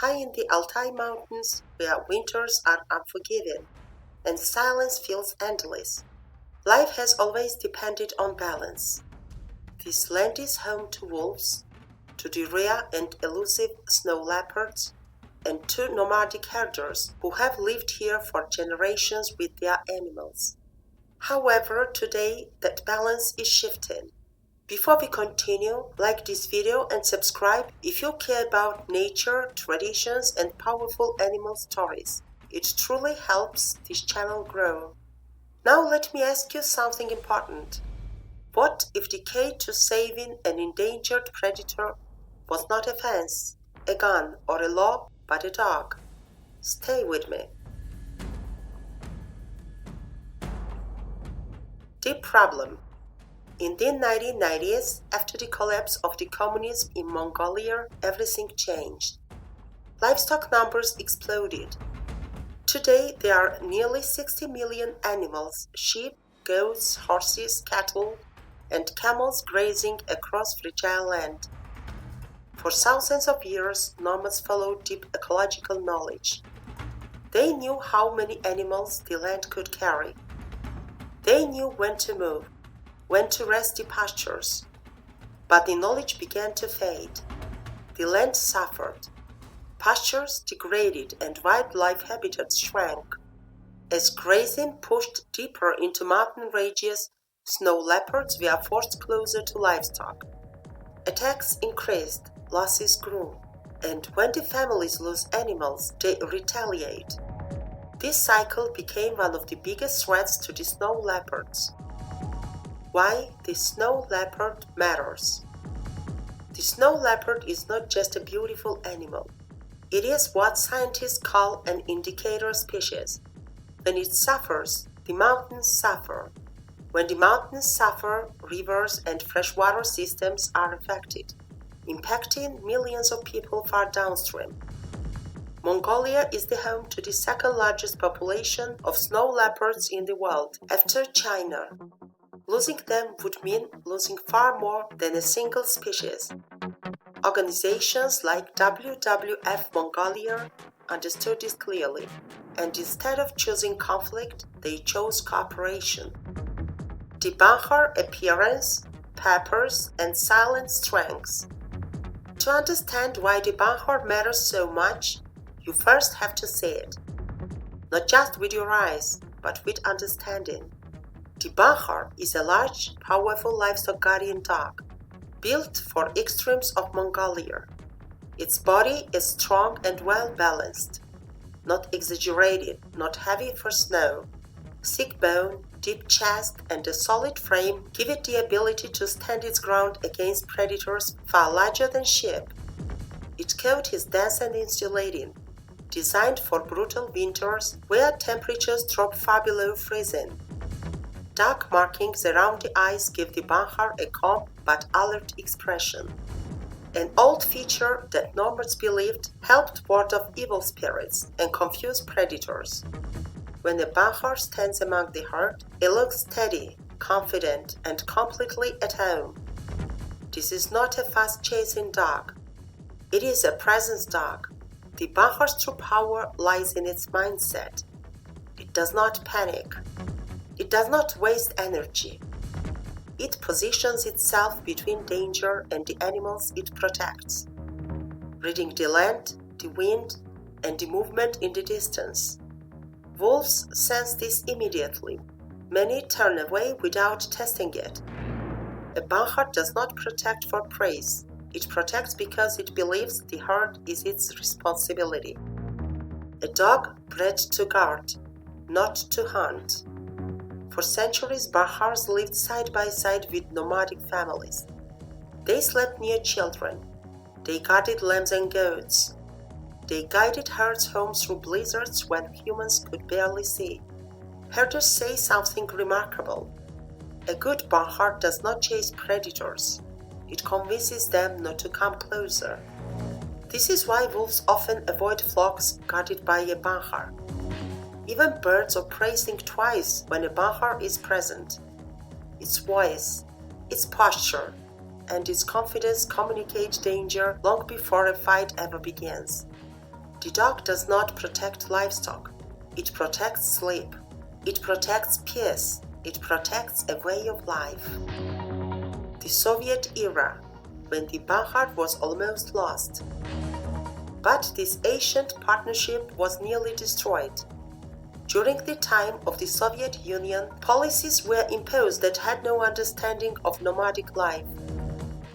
high in the Altai Mountains where winters are unforgiving and silence feels endless. Life has always depended on balance. This land is home to wolves, to the rare and elusive snow leopards, and to nomadic herders who have lived here for generations with their animals. However, today that balance is shifting. Before we continue, like this video and subscribe if you care about nature, traditions, and powerful animal stories. It truly helps this channel grow. Now let me ask you something important. What if the key to saving an endangered predator was not a fence, a gun, or a law, but a dog? Stay with me. The problem. In the 1990s, after the collapse of the communism in Mongolia, everything changed. Livestock numbers exploded. Today, there are nearly 60 million animals, sheep, goats, horses, cattle, and camels grazing across fragile land. For thousands of years, nomads followed deep ecological knowledge. They knew how many animals the land could carry. They knew when to move, when to rest the pastures. But the knowledge began to fade. The land suffered. Pastures degraded and wildlife habitats shrank. As grazing pushed deeper into mountain ranges, snow leopards were forced closer to livestock. Attacks increased, losses grew, and when the families lose animals, they retaliate. This cycle became one of the biggest threats to the snow leopards. Why the snow leopard matters. The snow leopard is not just a beautiful animal. It is what scientists call an indicator species. When it suffers, the mountains suffer. When the mountains suffer, rivers and freshwater systems are affected, impacting millions of people far downstream. Mongolia is the home to the second largest population of snow leopards in the world, after China. Losing them would mean losing far more than a single species. Organizations like WWF Mongolia understood this clearly, and instead of choosing conflict, they chose cooperation. The Banjar appearance, peppers, and silent strengths. To understand why the Banjar matters so much, you first have to see it. Not just with your eyes, but with understanding. The Banjar is a large, powerful livestock guardian dog, built for extremes of Mongolia. Its body is strong and well balanced, not exaggerated, not heavy for snow. Thick bone, deep chest, and a solid frame give it the ability to stand its ground against predators far larger than sheep. Its coat is dense and insulating, designed for brutal winters where temperatures drop far below freezing. Dark markings around the eyes give the Banjar a calm but alert expression, an old feature that nomads believed helped ward off evil spirits and confuse predators. When a Banjar stands among the herd, it looks steady, confident, and completely at home. This is not a fast-chasing dog. It is a presence dog. The Banjar's true power lies in its mindset. It does not panic. It does not waste energy. It positions itself between danger and the animals it protects, reading the land, the wind, and the movement in the distance. Wolves sense this immediately. Many turn away without testing it. A Banjar does not protect for praise. It protects because it believes the herd is its responsibility. A dog bred to guard, not to hunt. For centuries, Banjars lived side by side with nomadic families. They slept near children. They guarded lambs and goats. They guided herds home through blizzards when humans could barely see. Herders say something remarkable. A good Banjar does not chase predators. It convinces them not to come closer. This is why wolves often avoid flocks guarded by a Banjar. Even birds of prey think twice when a Banjar is present. Its voice, its posture, and its confidence communicate danger long before a fight ever begins. The dog does not protect livestock. It protects sleep. It protects peace. It protects a way of life. The Soviet era, when the Banhart was almost lost. But this ancient partnership was nearly destroyed. During the time of the Soviet Union, policies were imposed that had no understanding of nomadic life.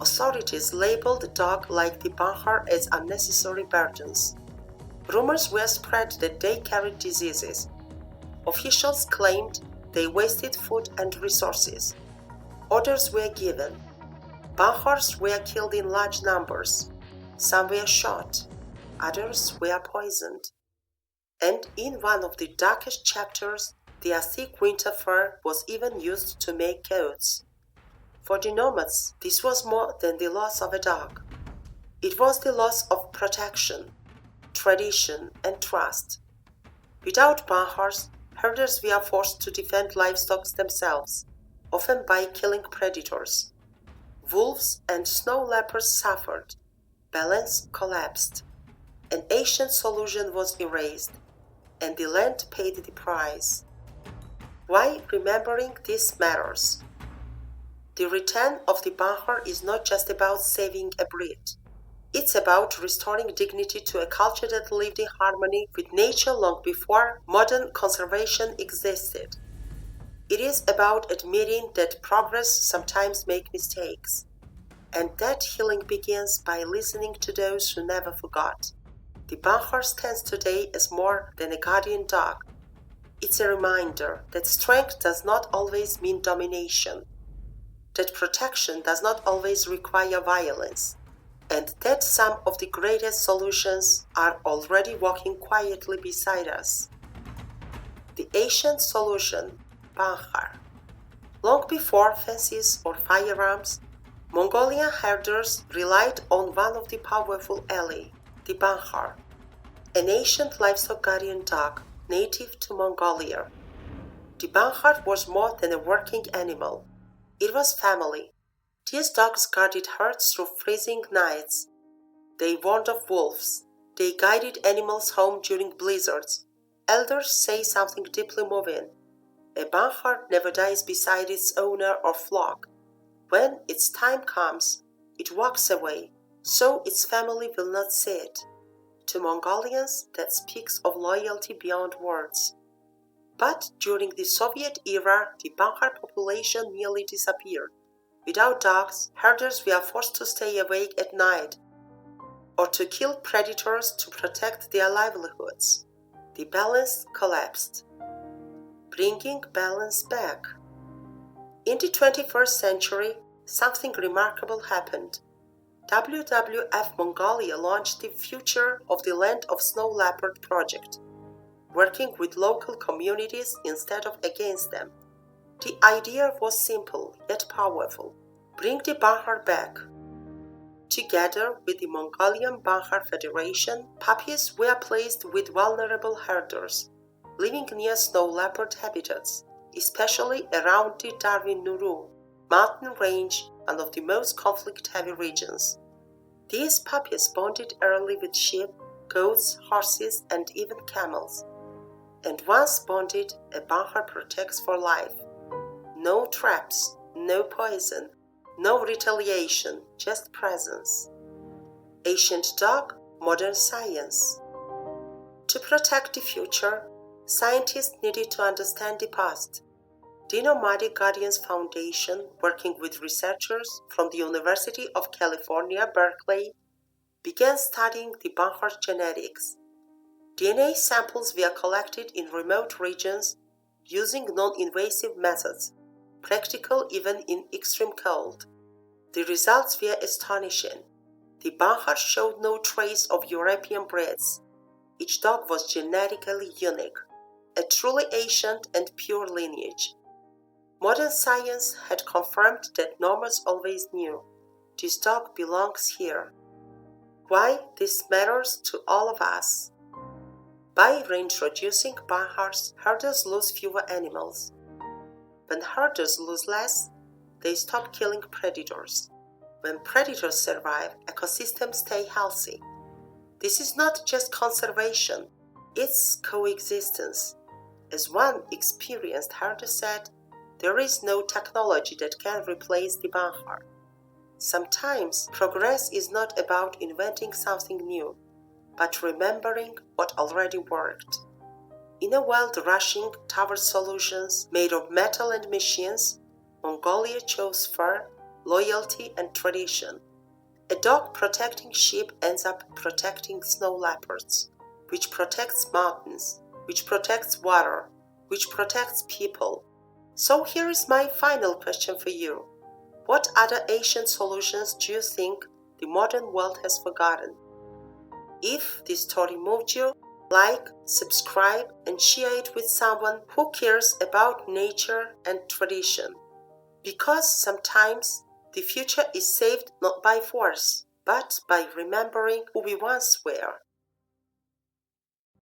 Authorities labeled the dog like the Banhart as unnecessary burdens. Rumors were spread that they carried diseases. Officials claimed they wasted food and resources. Orders were given. Banharts were killed in large numbers. Some were shot. Others were poisoned. And in one of the darkest chapters, the Asik winter fur was even used to make coats. For the nomads, this was more than the loss of a dog. It was the loss of protection, tradition, and trust. Without Banharts, herders were forced to defend livestock themselves, often by killing predators. Wolves and snow leopards suffered. Balance collapsed. An ancient solution was erased, and the land paid the price. Why remembering this matters? The return of the Banhart is not just about saving a breed. It's about restoring dignity to a culture that lived in harmony with nature long before modern conservation existed. It is about admitting that progress sometimes makes mistakes, and that healing begins by listening to those who never forgot. The Banhart stands today as more than a guardian dog. It's a reminder that strength does not always mean domination, that protection does not always require violence, and that some of the greatest solutions are already walking quietly beside us. The ancient solution, Banhart. Long before fences or firearms, Mongolian herders relied on one of the powerful allies, the Banhart, an ancient livestock guardian dog native to Mongolia. The Banhart was more than a working animal. It was family. These dogs guarded herds through freezing nights. They warned of wolves. They guided animals home during blizzards. Elders say something deeply moving. A Banhart never dies beside its owner or flock. When its time comes, it walks away, so its family will not see it. To Mongolians, that speaks of loyalty beyond words. But during the Soviet era, the Banhart population nearly disappeared. Without dogs, herders were forced to stay awake at night or to kill predators to protect their livelihoods. The balance collapsed. Bringing balance back. In the 21st century, something remarkable happened. WWF Mongolia launched the Future of the Land of Snow Leopard project, working with local communities instead of against them. The idea was simple yet powerful. Bring the Banhart back. Together with the Mongolian Banhart Federation, puppies were placed with vulnerable herders, living near snow leopard habitats, especially around the Darwin-Nuru mountain range, one of the most conflict-heavy regions. These puppies bonded early with sheep, goats, horses, and even camels. And once bonded, a Banhart protects for life. No traps, no poison, no retaliation, just presence. Ancient dog, modern science. To protect the future, scientists needed to understand the past. The Nomadic Guardians Foundation, working with researchers from the University of California, Berkeley, began studying the Banhart genetics. DNA samples were collected in remote regions using non-invasive methods, practical even in extreme cold. The results were astonishing. The Banhart showed no trace of European breeds. Each dog was genetically unique, a truly ancient and pure lineage. Modern science had confirmed that nomads always knew, this dog belongs here. Why this matters to all of us? By reintroducing Banharts, herders lose fewer animals. When herders lose less, they stop killing predators. When predators survive, ecosystems stay healthy. This is not just conservation, it's coexistence. As one experienced herder said, there is no technology that can replace the Bahar. Sometimes progress is not about inventing something new, but remembering what already worked. In a world rushing toward solutions made of metal and machines, Mongolia chose fur, loyalty, and tradition. A dog protecting sheep ends up protecting snow leopards, which protects mountains, which protects water, which protects people. So here is my final question for you. What other ancient solutions do you think the modern world has forgotten? If this story moved you, like, subscribe, and share it with someone who cares about nature and tradition. Because sometimes the future is saved not by force, but by remembering who we once were.